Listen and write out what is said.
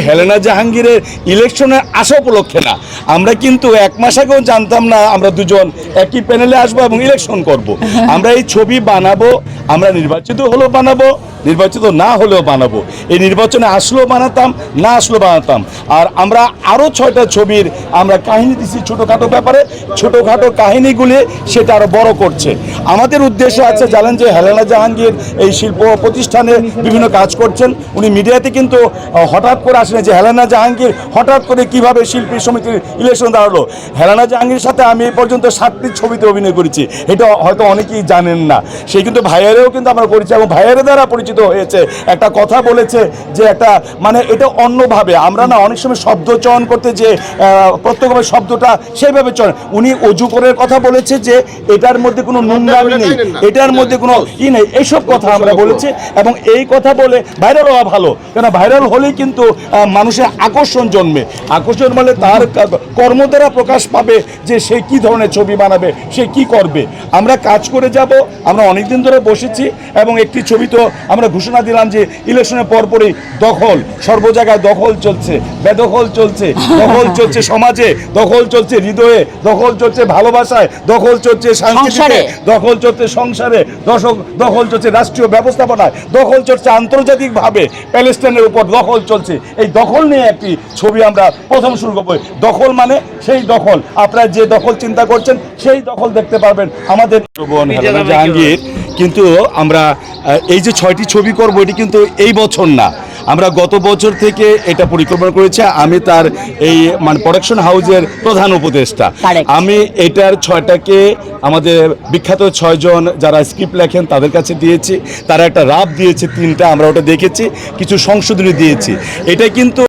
Helena জাহাঙ্গীরের ইলেকশনের আশা উপলক্ষে না, আমরা কিন্তু 1 মাস আগেও জানতাম না আমরা দুজন একই প্যানেলে আসবো এবং ইলেকশন করব। আমরা এই ছবি বানাবো, আমরা নির্বাচিত হলেও বানাবো, নির্বাচিত না হলেও বানাবো। এই নির্বাচনে আসলেও বানাতাম, না আসলেও বানাতাম। আর আমরা আরও 6টা ছবির আমরা কাহিনী দিচ্ছি ছোটোখাটো ব্যাপারে, ছোটোখাটো কাহিনীগুলি সেটা আরও বড় করছে। আমাদের উদ্দেশ্য আছে, জানেন যে হেলেনা জাহাঙ্গীর এই শিল্প প্রতিষ্ঠানে বিভিন্ন কাজ করছেন। উনি মিডিয়াতে কিন্তু হঠাৎ করে আসেন যে হেলেনা জাহাঙ্গীর হঠাৎ করে কিভাবে শিল্পী সমিতির ইলেকশন দাঁড়ালো। হেলেনা জাহাঙ্গীরের সাথে আমি এই পর্যন্ত 7টি ছবিতে অভিনয় করেছি, এটা হয়তো অনেকেই জানেন না। সে কিন্তু ভাইয়ারেও কিন্তু আমরা করেছি এবং ভাইয়ারের দ্বারা পরিচিত হয়েছে। একটা কথা বলেছে যে একটা মানে এটা অন্যভাবে, আমরা না অনেক সময় শব্দ চয়ন করতে যে প্রত্যেকভাবে শব্দটা সেইভাবে চয়ন, উনি অজু করার কথা বলেছে যে এটার মধ্যে কোনো নোংরামি নেই, এটার মধ্যে কোনো নেই, এইসব কথা আমরা বলেছি। এবং এই কথা বলে ভাইরাল হওয়া ভালো, কেন ভাইরাল হলেই কিন্তু মানুষের আকর্ষণ জন্মে, আকর্ষণ মানে তার কর্ম দ্বারা প্রকাশ পাবে যে সে কি ধরনের ছবি বানাবে, সে কি করবে। আমরা কাজ করে যাব, আমরা অনেকদিন ধরে বসেছি এবং একটি ছবি তো আমরা ঘোষণা দিলাম যে ইলেকশনের পরপরই দখল, সর্ব জায়গায় দখল চলছে, বেদখল চলছে, দখল চলছে সমাজে, দখল চলছে হৃদয়ে, দখল চলছে ভালোবাসায়, দখল চলছে সংস্কৃতিতে, দখল চলছে সংসারে, দখল চলছে রাষ্ট্রীয় ব্যবস্থাপনায়, দখল চলছে আন্তর্জাতিকভাবে, প্যালেস্টাইনের উপর দখল চলছে। এই দখল নিয়ে একটি ছবি আমরা প্রথম শুরু করবো। দখল মানে সেই দখল, আপনারা যে দখল চিন্তা করছেন সেই দখল দেখতে পারবেন আমাদের হেলেনা জাহাঙ্গীর। কিন্তু আমরা এই যে 6টি ছবি করবো, এটি কিন্তু এই বছর না, আমরা গত বছর থেকে এটা পরিকল্পনা করেছি। আমি তার এই মানে প্রোডাকশন হাউসের প্রধান উপদেষ্টা। আমি এটার 6টাকে আমাদের বিখ্যাত 6 জন যারা স্ক্রিপ্ট লেখেন তাদের কাছে দিয়েছি, তারা একটা রাফ দিয়েছে 3টা, আমরা ওটা দেখেছি, কিছু সংশোধনী দিয়েছি। এটা কিন্তু